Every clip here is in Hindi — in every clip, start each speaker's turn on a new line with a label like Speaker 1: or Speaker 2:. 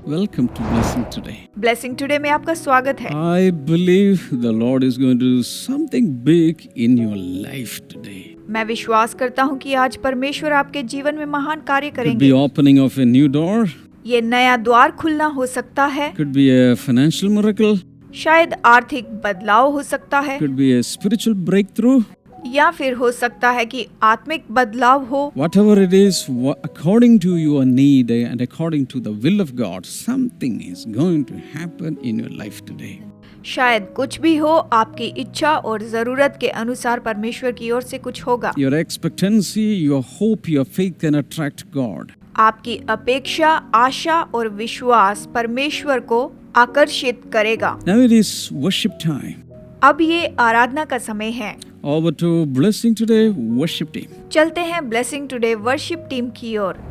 Speaker 1: Welcome to Blessing Today.
Speaker 2: Blessing today में आपका स्वागत है।
Speaker 1: I believe the Lord is going to do something big in your life today.
Speaker 2: मैं विश्वास करता हूँ कि आज परमेश्वर आपके जीवन में महान कार्य
Speaker 1: Could be
Speaker 2: करेंगे।
Speaker 1: opening of a new door,
Speaker 2: ये नया द्वार खुलना हो सकता है,
Speaker 1: could be a financial miracle,
Speaker 2: शायद आर्थिक बदलाव हो सकता है,
Speaker 1: could be a spiritual breakthrough.
Speaker 2: या फिर हो सकता है कि आत्मिक बदलाव हो।
Speaker 1: Whatever it is, according to your need and according to the will of God, something is going to happen in your life today.
Speaker 2: शायद कुछ भी हो, आपकी इच्छा और जरूरत के अनुसार परमेश्वर की ओर से कुछ होगा।
Speaker 1: Your expectancy, your hope, your faith can attract God.
Speaker 2: आपकी अपेक्षा, आशा और विश्वास परमेश्वर को आकर्षित करेगा।
Speaker 1: Now it is worship time.
Speaker 2: अब ये आराधना का समय है।
Speaker 1: Over to Blessing Today worship team.
Speaker 2: चलते हैं ब्लेसिंग टुडे वर्शिप टीम की ओर।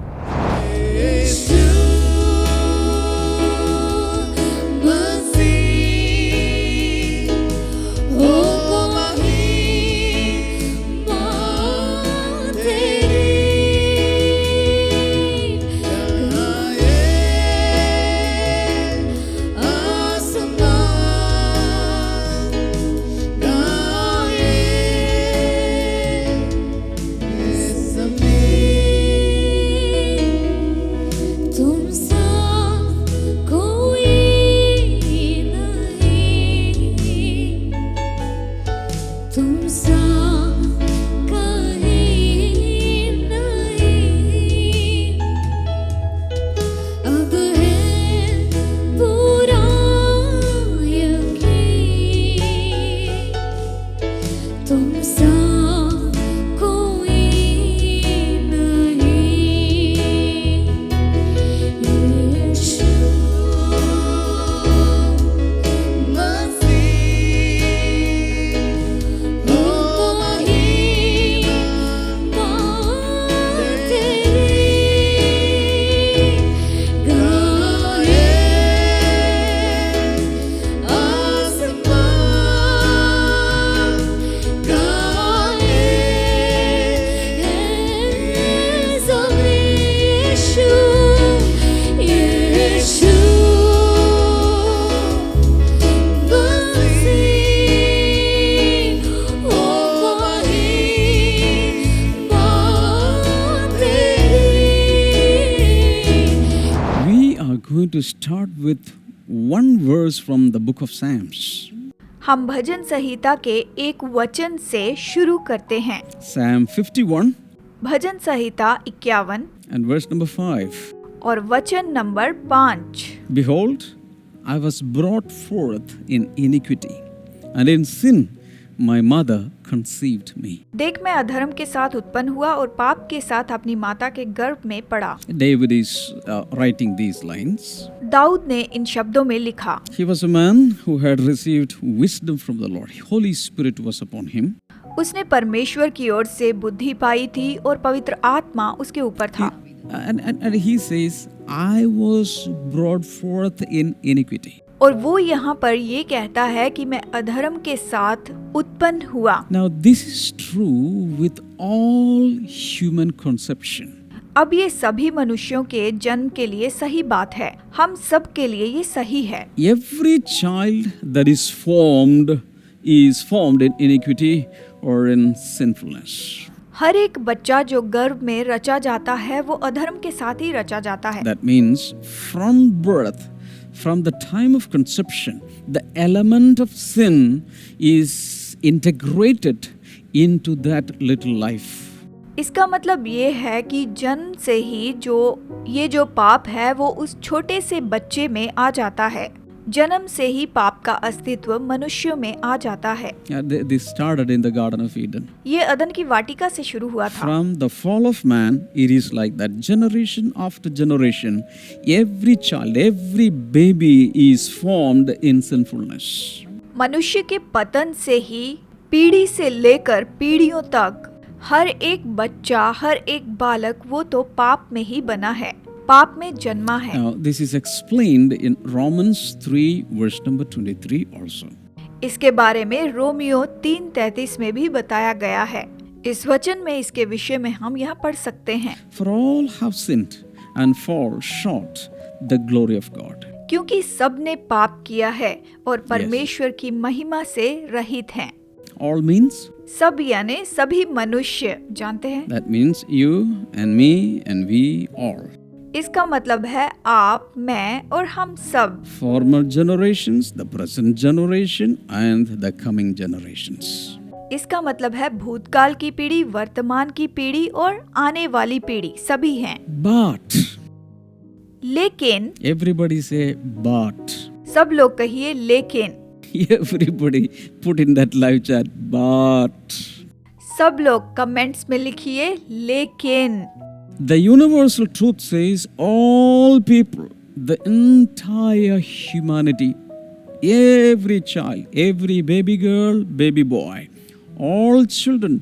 Speaker 1: Going to start with one verse from the book of Psalms.
Speaker 2: हम भजन संहिता के एक वचन से शुरू करते हैं।
Speaker 1: Psalm 51
Speaker 2: bhajan Samhita 51
Speaker 1: and verse number 5.
Speaker 2: और वचन number 5।
Speaker 1: Behold, I was brought forth in iniquity, and in sin my mother conceived me.
Speaker 2: देख मैं अधर्म के साथ उत्पन्न हुआ और पाप के साथ अपनी माता के गर्भ में पड़ा।
Speaker 1: David is writing these lines.
Speaker 2: Dawood ने इन शब्दों में लिखा।
Speaker 1: He was a man who had received wisdom from the Lord. Holy Spirit was upon him.
Speaker 2: उसने परमेश्वर की ओर से बुद्धि पाई थी और पवित्र आत्मा उसके ऊपर था।
Speaker 1: And he says, I was brought forth in iniquity.
Speaker 2: और वो यहाँ पर ये कहता है कि मैं अधर्म के साथ उत्पन्न हुआ।
Speaker 1: Now this is true with all human conception.
Speaker 2: अब ये सभी मनुष्यों के जन्म के लिए सही बात है। हम सब के लिए ये सही है।
Speaker 1: Every child that is formed in iniquity or in sinfulness.
Speaker 2: हर एक बच्चा जो गर्भ में रचा जाता है वो अधर्म के साथ ही रचा जाता है।
Speaker 1: That means from birth, from the time of conception, the element of sin is integrated into that little life.
Speaker 2: इसका मतलब ये है कि जन्म से ही जो पाप है वो उस छोटे से बच्चे में आ जाता है। जन्म से ही पाप का अस्तित्व मनुष्यों में आ जाता है।
Speaker 1: This started in the Garden of Eden.
Speaker 2: ये अदन की वाटिका से शुरू हुआ था।
Speaker 1: From the fall of man, it is like that. Generation after generation, every child, every baby is formed in sinfulness.
Speaker 2: मनुष्य के पतन से ही पीढ़ी से लेकर पीढ़ियों तक हर एक बच्चा, हर एक बालक वो तो पाप में ही बना है, पाप में जन्मा है।
Speaker 1: Now, this is explained in Romans 3 verse number 23 also.
Speaker 2: इसके बारे में रोमियो 3:33 में भी बताया गया है। इस वचन में इसके विषय में हम यहाँ पढ़ सकते हैं।
Speaker 1: For all have sinned and fall short the glory of God.
Speaker 2: क्योंकि सब ने पाप किया है और परमेश्वर की महिमा से रहित हैं।
Speaker 1: All means,
Speaker 2: सब यानी सभी मनुष्य, जानते हैं?
Speaker 1: that means you and me and we all.
Speaker 2: इसका मतलब है आप, मैं और हम सब।
Speaker 1: Former generations, the present generation and the coming generations.
Speaker 2: इसका मतलब है भूतकाल की पीढ़ी, वर्तमान की पीढ़ी और आने वाली पीढ़ी, सभी हैं।
Speaker 1: But,
Speaker 2: लेकिन,
Speaker 1: everybody say but.
Speaker 2: सब लोग कहिए लेकिन।
Speaker 1: Everybody put in that live chat, but.
Speaker 2: सब लोग कमेंट्स में लिखिए लेकिन।
Speaker 1: The universal truth says all people, the entire humanity, every child, every baby girl, baby boy, all children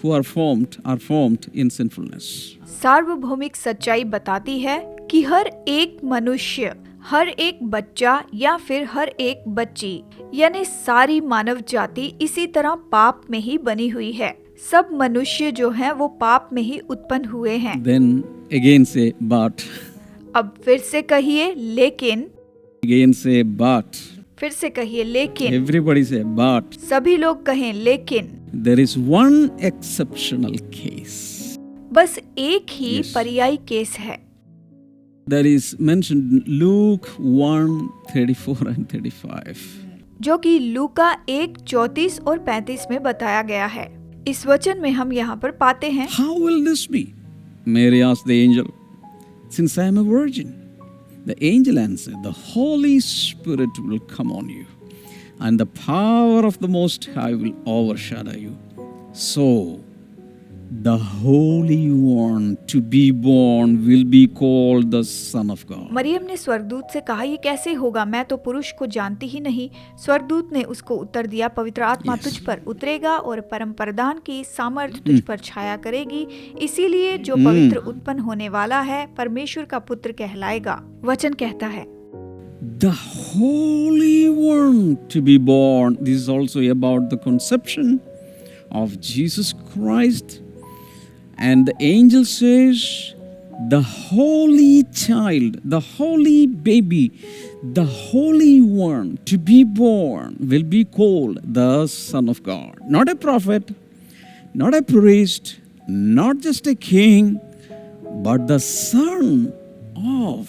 Speaker 1: who are formed in sinfulness.
Speaker 2: सार्वभौमिक सच्चाई बताती है कि हर एक मनुष्य, हर एक बच्चा या फिर हर एक बच्ची यानी सारी मानव जाति इसी तरह पाप में ही बनी हुई है। सब मनुष्य जो हैं वो पाप में ही उत्पन्न हुए हैं।
Speaker 1: Then again say but.
Speaker 2: अब फिर से कहिए लेकिन।
Speaker 1: Again say but.
Speaker 2: फिर से कहिए लेकिन।
Speaker 1: Everybody say but.
Speaker 2: सभी लोग कहें लेकिन।
Speaker 1: There is one exceptional case.
Speaker 2: बस एक ही
Speaker 1: Yes.
Speaker 2: पर्यायी केस है।
Speaker 1: That is mentioned in Luke 1:34 and 35.
Speaker 2: जो कि लूका 1:34 और 35 में बताया गया है। इस वचन में हम यहाँ पर पाते हैं,
Speaker 1: How will this be? Mary asked the angel, since I am a virgin. The angel answered, the Holy Spirit will come on you, and the power of the Most High will overshadow you. So, the Holy One to be born will be called the Son of God.
Speaker 2: Maryam ने स्वर्गदूत से कहा, ये कैसे होगा, मैं तो पुरुष को जानती ही नहीं। स्वर्गदूत ने उसको उत्तर दिया, पवित्र आत्मा तुझ पर उतरेगा और परम प्रधान की सामर्थ तुझ पर छाया करेगी, इसीलिए जो पवित्र उत्पन्न होने वाला है परमेश्वर का पुत्र कहलाएगा। वचन कहता है,
Speaker 1: The Holy One to be born. This is also about the conception of Jesus Christ. And the angel says, the holy child, the holy baby, the Holy One to be born will be called the Son of God. Not a prophet, not a priest, not just a king, but the Son of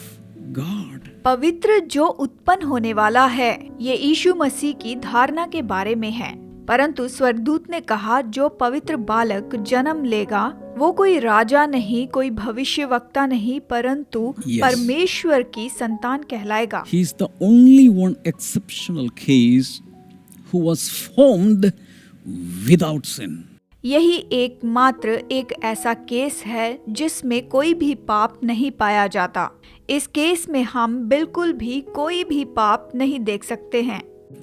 Speaker 1: God.
Speaker 2: पवित्र जो उत्पन्न होने वाला है, ये यीशु मसीह की धारणा के बारे में है। परंतु स्वर्गदूत ने कहा, जो पवित्र बालक जन्म लेगा वो कोई राजा नहीं, कोई भविष्यवक्ता नहीं, परंतु परमेश्वर की संतान कहलाएगा।
Speaker 1: He is the only one exceptional case who was formed without sin.
Speaker 2: यही एकमात्र एक ऐसा केस है जिसमें कोई भी पाप नहीं पाया जाता। इस केस में हम बिल्कुल भी कोई भी पाप नहीं देख सकते हैं।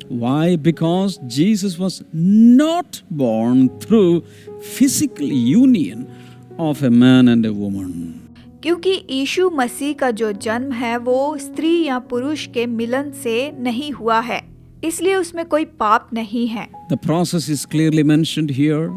Speaker 1: Why? Because Jesus was not born through physical union of a man and a woman.
Speaker 2: क्योंकि यीशु मसीह का जो जन्म है वो स्त्री या पुरुष के मिलन से नहीं हुआ है, इसलिए उसमें कोई पाप नहीं है।
Speaker 1: The process is clearly mentioned here.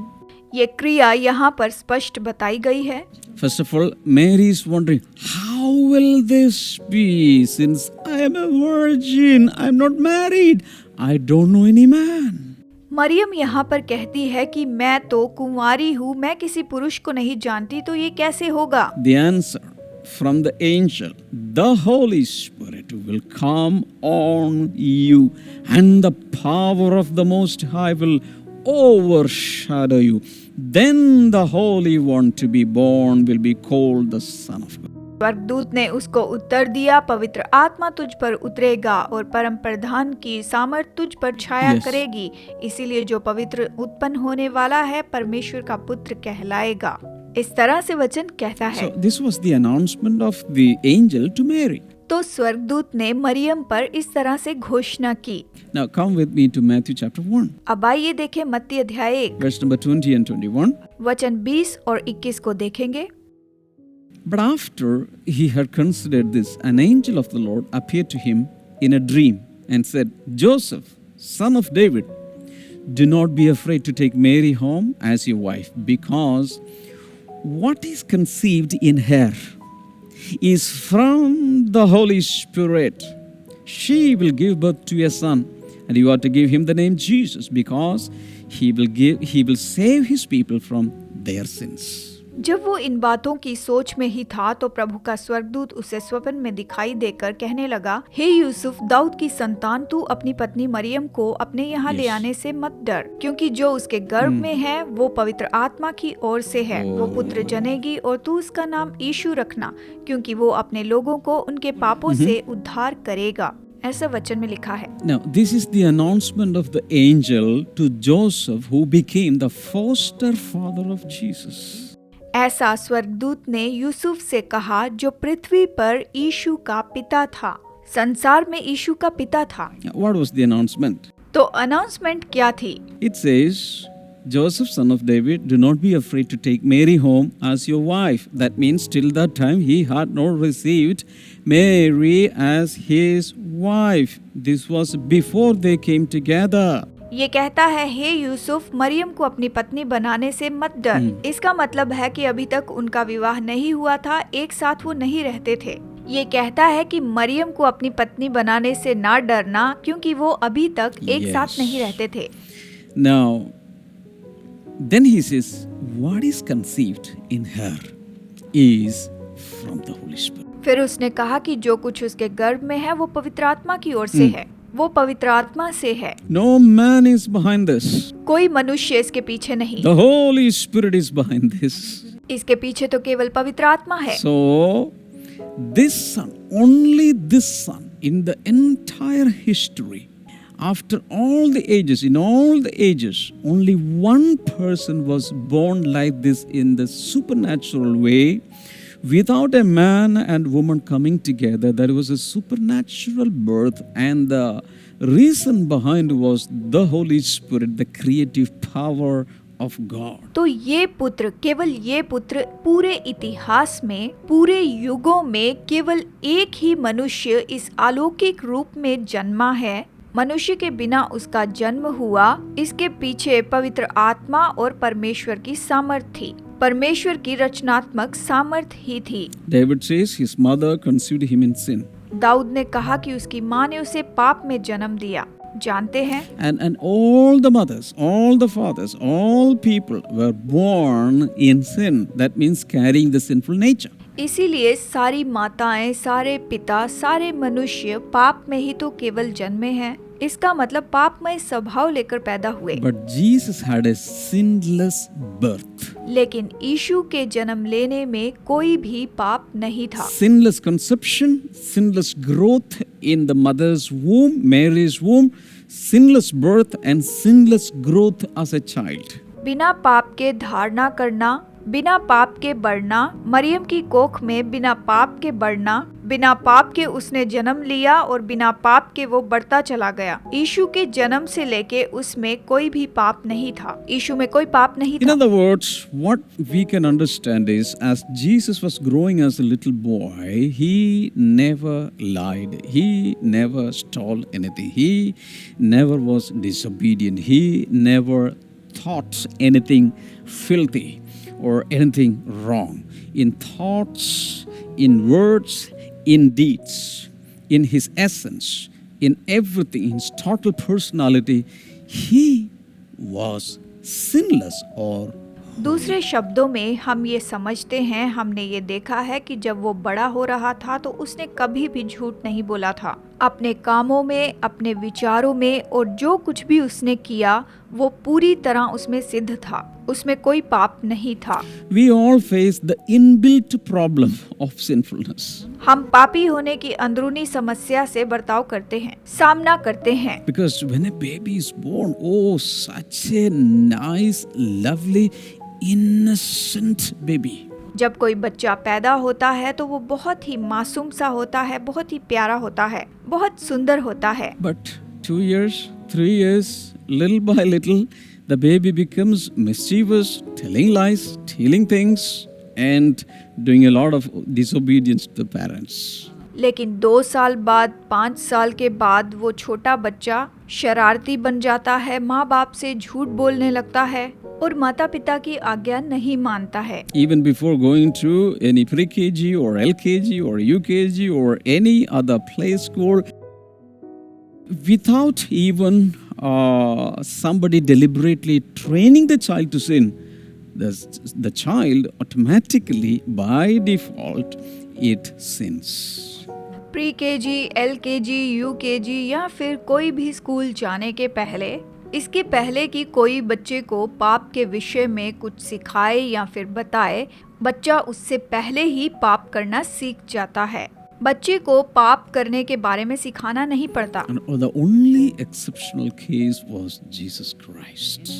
Speaker 2: ये क्रिया यहाँ पर स्पष्ट बताई गई है।
Speaker 1: First of all, Mary is wondering, how will this be since I am a virgin, I am not married, I don't know any man.
Speaker 2: Maryam यहाँ पर कहती है कि मैं तो कुंवारी हूँ, मैं किसी पुरुष को नहीं जानती, तो ये कैसे होगा?
Speaker 1: The answer from the angel, the Holy Spirit will come on you, and the power of the Most High will overshadow you. Then the Holy One to be born will be called the Son of God.
Speaker 2: स्वर्गदूत ने उसको उत्तर दिया, पवित्र आत्मा तुझ पर उतरेगा और परम प्रधान की सामर्थ तुझ पर छाया करेगी, इसीलिए जो पवित्र उत्पन्न होने वाला है परमेश्वर का पुत्र कहलाएगा। इस तरह से वचन कहता है।
Speaker 1: So this was the announcement of the angel to Mary.
Speaker 2: तो स्वर्गदूत ने मरियम पर इस तरह से घोषणा की।
Speaker 1: Now come with me to Matthew chapter 1.
Speaker 2: अब आइए देखें मत्ती अध्याय 1
Speaker 1: Verse number 20 and 21.
Speaker 2: वचन 20 और 21 को देखेंगे।
Speaker 1: But after he had considered this, an angel of the Lord appeared to him in a dream and said, Joseph, son of David, do not be afraid to take Mary home as your wife, because what is conceived in her is from the Holy Spirit. She will give birth to a son, and you are to give him the name Jesus, because he will save his people from their sins.
Speaker 2: जब वो इन बातों की सोच में ही था तो प्रभु का स्वर्गदूत उसे स्वप्न में दिखाई देकर कहने लगा, हे यूसुफ, दाऊद की संतान, तू अपनी पत्नी मरियम को अपने यहाँ ले आने से मत डर, क्योंकि जो उसके गर्भ में है वो पवित्र आत्मा की ओर से है। वो पुत्र जनेगी और तू उसका नाम यीशु रखना, क्योंकि वो अपने लोगों को उनके पापों से उद्धार करेगा। ऐसा वचन में लिखा है।
Speaker 1: Now, this is the announcement of the angel to Joseph, who became the foster father of Jesus.
Speaker 2: ऐसा स्वर्गदूत ने यूसुफ से कहा जो पृथ्वी पर यीशु का पिता था, संसार में यीशु का पिता था।
Speaker 1: What was the announcement?
Speaker 2: तो अनाउंसमेंट क्या थी?
Speaker 1: It says, Joseph, son of David, do not be afraid to take Mary home as your wife. That means till that time he had not received Mary as his wife. This was before they came together.
Speaker 2: ये कहता है, हे यूसुफ, मरियम को अपनी पत्नी बनाने से मत डर। इसका मतलब है कि अभी तक उनका विवाह नहीं हुआ था, एक साथ वो नहीं रहते थे। ये कहता है कि मरियम को अपनी पत्नी बनाने से ना डरना, क्योंकि वो अभी तक एक साथ नहीं रहते थे।
Speaker 1: Now, then he says, what is conceived in her is from the Holy Spirit.
Speaker 2: फिर उसने कहा कि जो कुछ उसके गर्भ में है वो पवित्र आत्मा की ओर से है, वो पवित्र आत्मा से है।
Speaker 1: No man is behind this.
Speaker 2: कोई मनुष्य इसके पीछे नहीं।
Speaker 1: The Holy Spirit is behind this.
Speaker 2: इसके पीछे तो केवल पवित्र आत्मा है।
Speaker 1: So, this son, only this son, in the entire history, after all the ages, in all the ages, only one person was born like this in the supernatural way, without a man and woman coming together. There was a supernatural birth, and the reason behind was the Holy Spirit, the creative power of God.
Speaker 2: तो ये पुत्र, केवल ये पुत्र पूरे इतिहास में, पूरे युगों में केवल एक ही मनुष्य इस अलौकिक रूप में जन्मा है। मनुष्य के बिना उसका जन्म हुआ। इसके पीछे पवित्र आत्मा और परमेश्वर की सामर्थ थी, परमेश्वर की रचनात्मक सामर्थ ही थी।
Speaker 1: David says his mother conceived him in sin.
Speaker 2: Dawood ने कहा कि उसकी माँ ने उसे पाप में जन्म दिया। जानते हैं,
Speaker 1: And all the mothers, all the fathers, all people were born in sin. That means carrying the sinful nature.
Speaker 2: इसीलिए सारी माताएं, सारे पिता, सारे मनुष्य पाप में ही तो केवल जन्मे हैं। इसका मतलब पापमय स्वभाव लेकर पैदा हुए।
Speaker 1: But Jesus had a sinless birth.
Speaker 2: लेकिन यीशु के जन्म लेने में कोई भी पाप नहीं था।
Speaker 1: Sinless conception, sinless growth in the mother's womb, Mary's womb, sinless birth and sinless growth as a child.
Speaker 2: बिना पाप के धारणा करना, बिना पाप के बढ़ना, मरियम की कोख में बिना पाप के बढ़ना, बिना पाप के उसने जन्म लिया और बिना पाप के वो बढ़ता चला गया। यीशु के जन्म से लेके उसमें कोई भी पाप नहीं था, यीशु में कोई पाप नहीं था।
Speaker 1: In other words, what we can understand is, as Jesus was growing as a little boy, he never lied, he never stole anything, he never was disobedient, he never thought anything filthy or anything wrong. In thoughts, in words, in deeds, in his essence, in everything, in his total personality, he was sinless or
Speaker 2: दूसरे शब्दों में हम ये समझते हैं, हमने ये देखा है कि जब वो बड़ा हो रहा था तो उसने कभी भी झूठ नहीं बोला था। अपने कामों में, अपने विचारों में और जो कुछ भी उसने किया वो पूरी तरह उसमें सिद्ध था, उसमें कोई पाप नहीं था।
Speaker 1: We all face the inbuilt problem of sinfulness.
Speaker 2: हम पापी होने की अंदरूनी समस्या से बर्ताव करते हैं, सामना करते हैं।
Speaker 1: Because when a baby is born, oh, such a nice, lovely, innocent baby.
Speaker 2: जब कोई बच्चा पैदा होता है तो वो बहुत ही मासूम सा होता है, बहुत ही प्यारा होता है, बहुत सुंदर होता है।
Speaker 1: But 2 years, 3 years, little by little, the baby becomes mischievous, telling lies, stealing things, and doing a lot of disobedience to the parents.
Speaker 2: लेकिन 2 साल बाद, 5 साल के बाद वो छोटा बच्चा शरारती बन जाता है, माँ बाप से झूठ बोलने लगता है और माता पिता की आज्ञा नहीं मानता है।
Speaker 1: Even before going to any pre-KG or LKG or UKG or any other play school, without even somebody deliberately training the child to sin, the child automatically, by default, it sins.
Speaker 2: Pre KG, LKG, UKG या फिर कोई भी स्कूल जाने के पहले, इसके पहले कि कोई बच्चे को पाप के विषय में कुछ सिखाए या फिर बताए, बच्चा उससे पहले ही पाप करना सीख जाता है। बच्चे को पाप करने के बारे में सिखाना नहीं पड़ता।
Speaker 1: And the only exceptional case was Jesus Christ.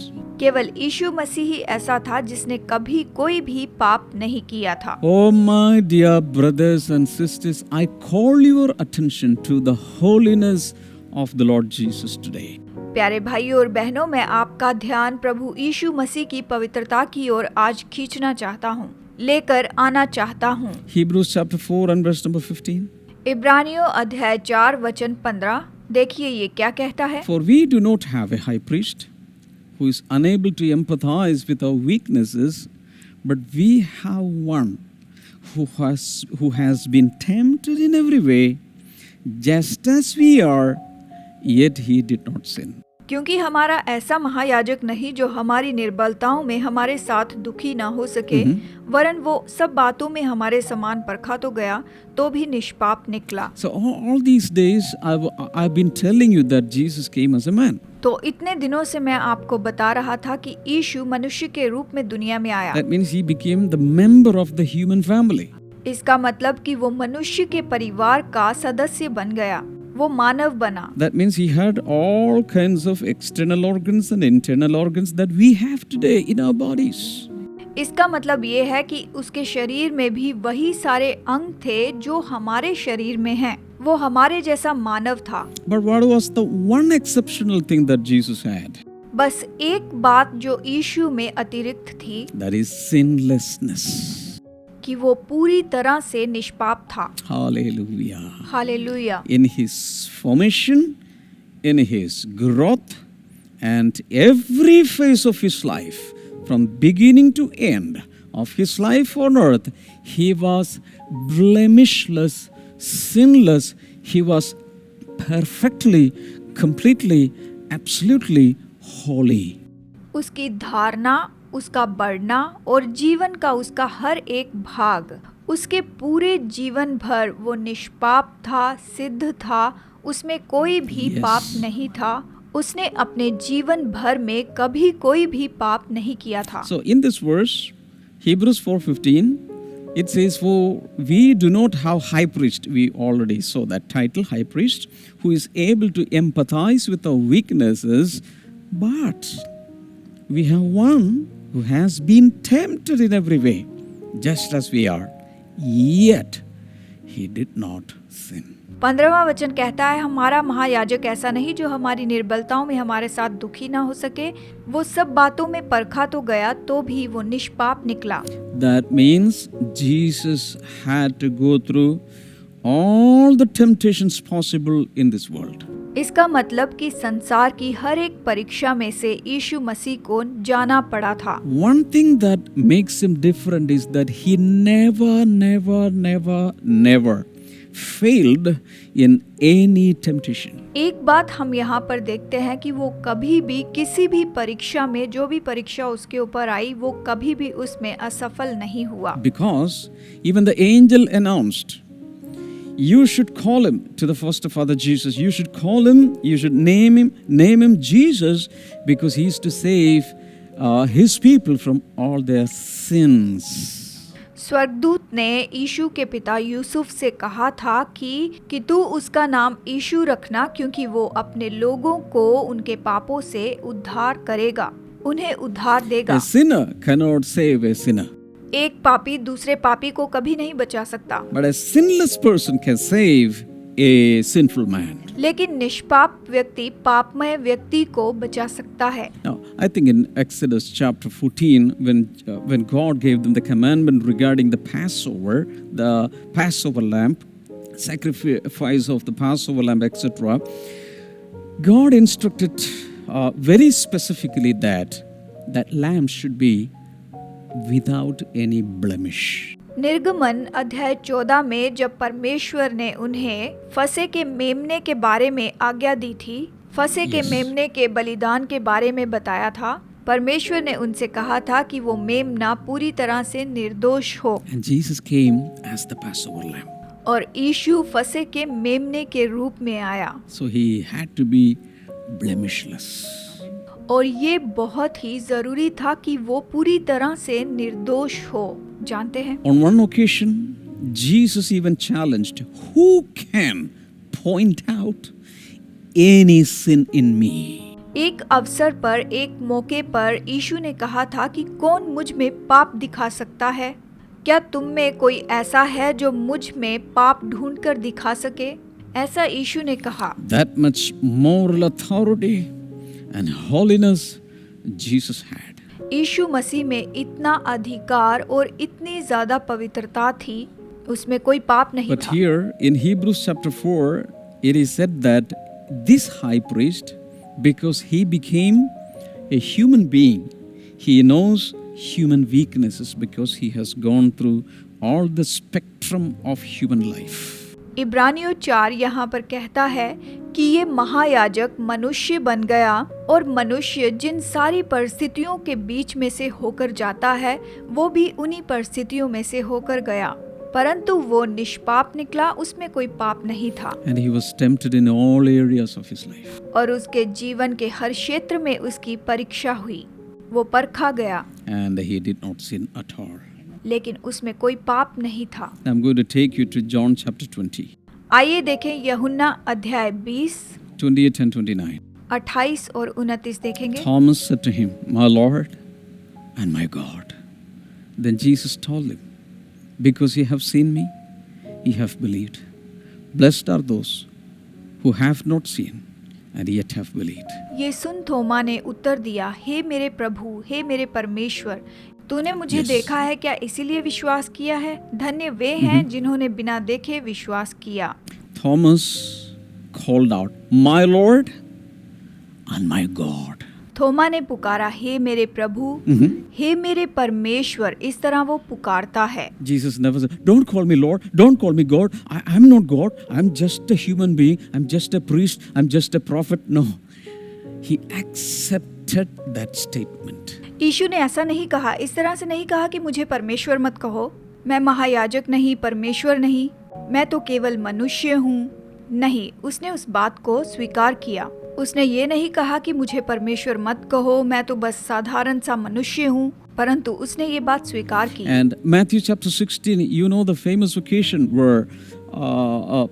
Speaker 2: केवल यीशु मसीह ही ऐसा था जिसने कभी कोई भी पाप नहीं किया था।
Speaker 1: Oh my dear brothers and sisters, I call your attention to the holiness of the Lord Jesus today.
Speaker 2: प्यारे भाइयों और बहनों, मैं आपका ध्यान प्रभु यीशु मसीह की पवित्रता की ओर आज खींचना चाहता हूँ, लेकर आना चाहता हूँ।
Speaker 1: Hebrews chapter 4 and verse number 15.
Speaker 2: इब्रानियों अध्याय 4 वचन 15, देखिए ये क्या कहता है।
Speaker 1: For we do not have a high priest who is unable to empathize with our weaknesses, but we have one who has been tempted in every way, just as we are, yet he did not sin.
Speaker 2: क्योंकि हमारा ऐसा महायाजक नहीं जो हमारी निर्बलताओं में हमारे साथ दुखी ना हो सके, वरन वो सब बातों में हमारे समान परखा तो गया, तो भी निष्पाप निकला।
Speaker 1: So all these days I've been telling you that Jesus came as a man.
Speaker 2: तो इतने दिनों से मैं आपको बता रहा था कि यीशु मनुष्य के रूप में दुनिया में आया।
Speaker 1: That means he became the member of the human family.
Speaker 2: इसका मतलब कि वो मनुष्य के परिवार का सदस्य बन गया, वो मानव बना।
Speaker 1: That means he had all kinds of external organs and internal organs that we have today in our bodies.
Speaker 2: इसका मतलब ये है कि उसके शरीर में भी वही सारे अंग थे जो हमारे शरीर में हैं। वो हमारे जैसा मानव था।
Speaker 1: But what was the one exceptional thing that Jesus had?
Speaker 2: बस एक बात जो यीशु में अतिरिक्त थी,
Speaker 1: That is sinlessness.
Speaker 2: कि वो पूरी तरह से निष्पाप था।
Speaker 1: Hallelujah.
Speaker 2: Hallelujah.
Speaker 1: In his formation, in his growth, and every phase of his life, from beginning to end of his life on earth, he was blemishless, sinless. He was perfectly, completely, absolutely holy.
Speaker 2: उसकी धारणा, उसका बढ़ना और जीवन का उसका हर एक भाग, उसके पूरे जीवन भर वो निष्पाप था, सिद्ध था, उसमें कोई भी पाप नहीं था। उसने अपने जीवन भर में कभी कोई भी पाप नहीं किया था।
Speaker 1: So in this verse, Hebrews 4:15, it says, "For we do not have high priest." We already saw that title, high priest, who is able to empathize with our weaknesses, but we have one who has been tempted in every way, just as we are, yet he did not sin.
Speaker 2: 15वां वचन कहता है, हमारा महायाजक ऐसा नहीं जो हमारी निर्बलताओं में हमारे साथ दुखी ना हो सके, वो सब बातों में परखा तो गया, तो भी वो निष्पाप निकला।
Speaker 1: That means Jesus had to go through all the temptations possible in this world.
Speaker 2: इसका मतलब कि संसार की हर एक परीक्षा में से यीशु मसीह को जाना पड़ा था।
Speaker 1: One thing that makes him different is that he never failed in any temptation.
Speaker 2: एक बात हम यहाँ पर देखते हैं कि वो कभी भी किसी भी परीक्षा में, जो भी परीक्षा उसके ऊपर आई, वो कभी भी उसमें असफल नहीं हुआ।
Speaker 1: Because even the angel announced, you should call him to the foster father Jesus. You should call him, you should name him Jesus, because he is to save his people from all their sins.
Speaker 2: स्वर्गदूत ने यीशु के पिता यूसुफ से कहा था कि तू उसका नाम यीशु रखना, क्योंकि वो अपने लोगों को उनके पापों से उद्धार करेगा, उन्हें उद्धार देगा।
Speaker 1: A sinner cannot save a sinner.
Speaker 2: एक पापी दूसरे पापी को कभी नहीं बचा सकता,
Speaker 1: But a sinless person can save a sinful man.
Speaker 2: लेकिन निष्पाप व्यक्ति पापमय व्यक्ति को बचा सकता है।
Speaker 1: Now, I think in Exodus chapter 14, when God gave them the commandment regarding the Passover lamb, sacrifice of the Passover lamb, etc., God instructed very specifically that lamb should be without any blemish.
Speaker 2: निर्गमन अध्याय 14 में जब परमेश्वर ने उन्हें फसह के मेमने के बारे में आज्ञा दी थी, फसह के मेमने के बलिदान के बारे में बताया था, परमेश्वर ने उनसे कहा था कि वो मेमना पूरी तरह से निर्दोष हो।
Speaker 1: And Jesus came as the Passover lamb.
Speaker 2: और यीशु फसह के मेमने के रूप में आया।
Speaker 1: So he had to be blemishless.
Speaker 2: और ये बहुत ही जरूरी था कि वो पूरी तरह से निर्दोष हो। जानते हैं,
Speaker 1: On one occasion, Jesus even challenged, who can point out any sin in me?
Speaker 2: एक अवसर पर, एक मौके पर यीशु ने कहा था कि कौन मुझ में पाप दिखा सकता है? क्या तुम में कोई ऐसा है जो मुझ में पाप ढूंढ कर दिखा सके? ऐसा यीशु ने कहा।
Speaker 1: That much moral authority and holiness Jesus had.
Speaker 2: यीशु मसीह में इतना अधिकार और इतनी ज्यादा पवित्रता थी, उसमें कोई पाप नहीं
Speaker 1: But
Speaker 2: था।
Speaker 1: here in Hebrews chapter 4, it is said that this high priest, because he became a human being, he knows human weaknesses because he has gone through all the spectrum of human life.
Speaker 2: इब्रानियों 4 यहाँ पर कहता है कि ये महायाजक मनुष्य बन गया, और मनुष्य जिन सारी परिस्थितियों के बीच में से होकर जाता है, वो भी उन्हीं परिस्थितियों में से होकर गया, परंतु वो निष्पाप निकला, उसमें कोई पाप नहीं था।
Speaker 1: And he was tempted in all areas of his life.
Speaker 2: और उसके जीवन के हर क्षेत्र में उसकी परीक्षा हुई, वो परखा गया,
Speaker 1: And he did not sin at all.
Speaker 2: लेकिन उसमें कोई पाप नहीं था।
Speaker 1: I'm going to take you to John chapter 20,
Speaker 2: आइए देखें यूहन्ना अध्याय 20,
Speaker 1: 28 and 29.
Speaker 2: 28 और 29 देखेंगे।
Speaker 1: Thomas said to him, My Lord and my God. Then Jesus told him, Because ye have seen me, ye have believed. Blessed are those who have not seen and yet have believed.
Speaker 2: ये सुन थोमा ने उत्तर दिया, हे मेरे प्रभु, हे मेरे परमेश्वर, तूने मुझे देखा है क्या, इसीलिए विश्वास किया है? धन्य वे हैं जिन्होंने बिना देखे विश्वास किया।
Speaker 1: Thomas called out, My Lord and my God.
Speaker 2: थोमा ने पुकारा, हे मेरे प्रभु, हे मेरे परमेश्वर। इस तरह वो पुकारता है।
Speaker 1: Jesus never said, Don't call me Lord, don't call me God. I'm not God. I'm just a human being. I'm just a priest. I'm just a prophet. No. He accepted that statement.
Speaker 2: यीशु ने ऐसा नहीं कहा, इस तरह से नहीं कहा कि मुझे परमेश्वर मत कहो, मैं महायाजक नहीं, परमेश्वर नहीं, मैं तो केवल मनुष्य हूँ। नहीं, उसने उस बात को स्वीकार किया। उसने ये नहीं कहा कि मुझे परमेश्वर मत कहो, मैं तो बस साधारण सा मनुष्य हूँ, परंतु उसने ये बात स्वीकार की।
Speaker 1: And Matthew chapter 16, you know the famous occasion where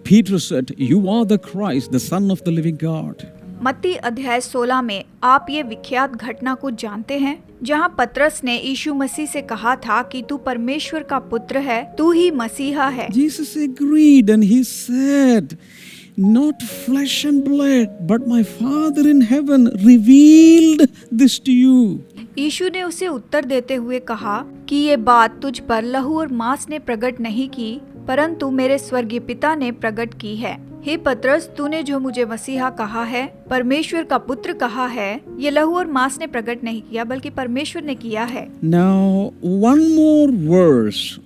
Speaker 1: Peter said, You are the Christ, the Son of the living God.
Speaker 2: मत्ती अध्याय 16 में आप ये विख्यात घटना को जानते हैं, जहाँ पतरस ने यीशु मसीह से कहा था कि तू परमेश्वर का पुत्र है, तू ही मसीहा है।
Speaker 1: Jesus agreed and he said, Not flesh and blood, but my Father in heaven revealed this to you.
Speaker 2: यीशु ने उसे उत्तर देते हुए कहा कि ये बात तुझ पर लहू और मांस ने प्रकट नहीं की, परंतु मेरे स्वर्गीय पिता ने प्रकट की है। हे पतरस, तूने जो मुझे मसीहा कहा है, परमेश्वर का पुत्र कहा है, ये लहू और मांस ने प्रकट नहीं किया, बल्कि परमेश्वर ने किया है।
Speaker 1: Now, one more verse,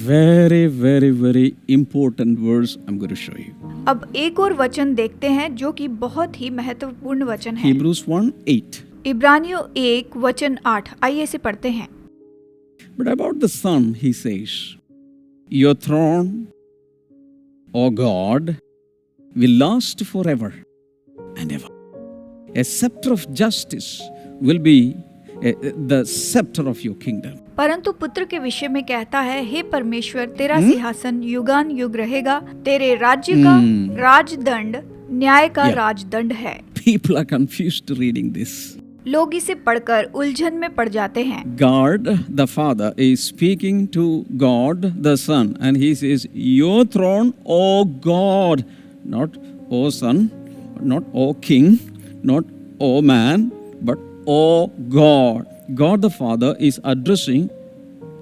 Speaker 1: very, very, very important verse I'm going to show you.
Speaker 2: अब एक और वचन देखते हैं जो कि बहुत ही महत्वपूर्ण वचन है।
Speaker 1: Hebrews 1:8.
Speaker 2: इब्रानियों 1 वचन 8, आइए इसे पढ़ते हैं।
Speaker 1: But about the Son, he says, Your throne, O God, will last forever and ever. A scepter of justice will be the scepter of your kingdom.
Speaker 2: परंतु पुत्र के विषय में कहता है, हे परमेश्वर, तेरा सिंहासन युगान युग रहेगा, तेरे राज्य का राजदंड न्याय का राजदंड है।
Speaker 1: People are confused reading this.
Speaker 2: लोग इसे पढ़कर उलझन में पड़ जाते हैं।
Speaker 1: God the Father is speaking to God the Son and he says, Your throne, O God, not O Son, not O King, not O man, but O God. God the Father is addressing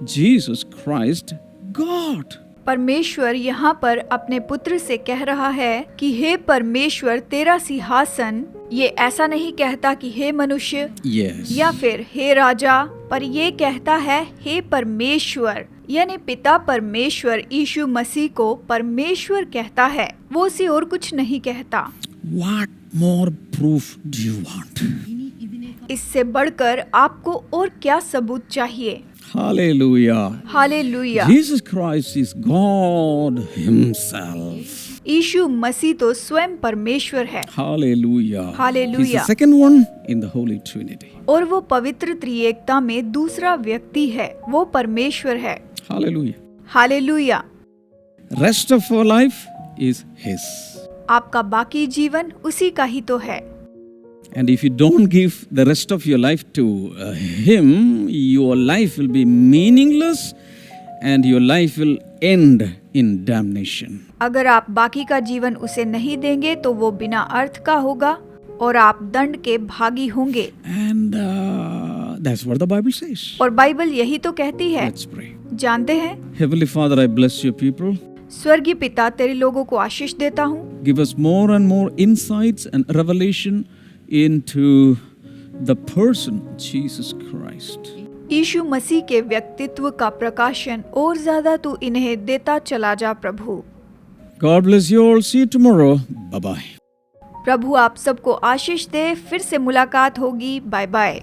Speaker 1: Jesus Christ, God.
Speaker 2: परमेश्वर यहाँ पर अपने पुत्र से कह रहा है कि हे परमेश्वर तेरा सिंहासन, ये ऐसा नहीं कहता कि हे मनुष्य
Speaker 1: Yes.
Speaker 2: या फिर हे राजा, पर ये कहता है हे परमेश्वर, यानी पिता परमेश्वर यीशु मसीह को परमेश्वर कहता है, वो उसे और कुछ नहीं कहता।
Speaker 1: What more proof do you want?
Speaker 2: इससे बढ़कर आपको और क्या सबूत चाहिए?
Speaker 1: Hallelujah.
Speaker 2: Hallelujah.
Speaker 1: Jesus Christ is God Himself.
Speaker 2: यीशु मसीह तो स्वयं परमेश्वर है।
Speaker 1: Hallelujah.
Speaker 2: Hallelujah.
Speaker 1: He's the second one in the Holy Trinity.
Speaker 2: और वो पवित्र त्रिएकता में दूसरा व्यक्ति है, वो परमेश्वर है।
Speaker 1: Hallelujah.
Speaker 2: Hallelujah.
Speaker 1: Rest of our life is His.
Speaker 2: आपका बाकी जीवन उसी का ही तो है।
Speaker 1: And if you don't give the rest of your life to Him, your life will be meaningless and your life will end in damnation.
Speaker 2: अगर आप बाकी का जीवन उसे नहीं देंगे तो वो बिना अर्थ का होगा और आप दंड के भागी होंगे।
Speaker 1: And that's what the Bible says.
Speaker 2: और बाइबल यही तो कहती है।
Speaker 1: Let's pray.
Speaker 2: जानते हैं?
Speaker 1: Heavenly Father, I bless your people.
Speaker 2: स्वर्गीय पिता, तेरे लोगों को आशीष देता हूँ।
Speaker 1: Give us more and more insights and revelation into the person Jesus Christ.
Speaker 2: यीशु मसीह के व्यक्तित्व का प्रकाशन और ज्यादा तू इन्हें देता चला जा प्रभु।
Speaker 1: God bless you all. See you tomorrow. Bye bye.
Speaker 2: प्रभु आप सबको आशीष दे। फिर से मुलाकात होगी। Bye bye.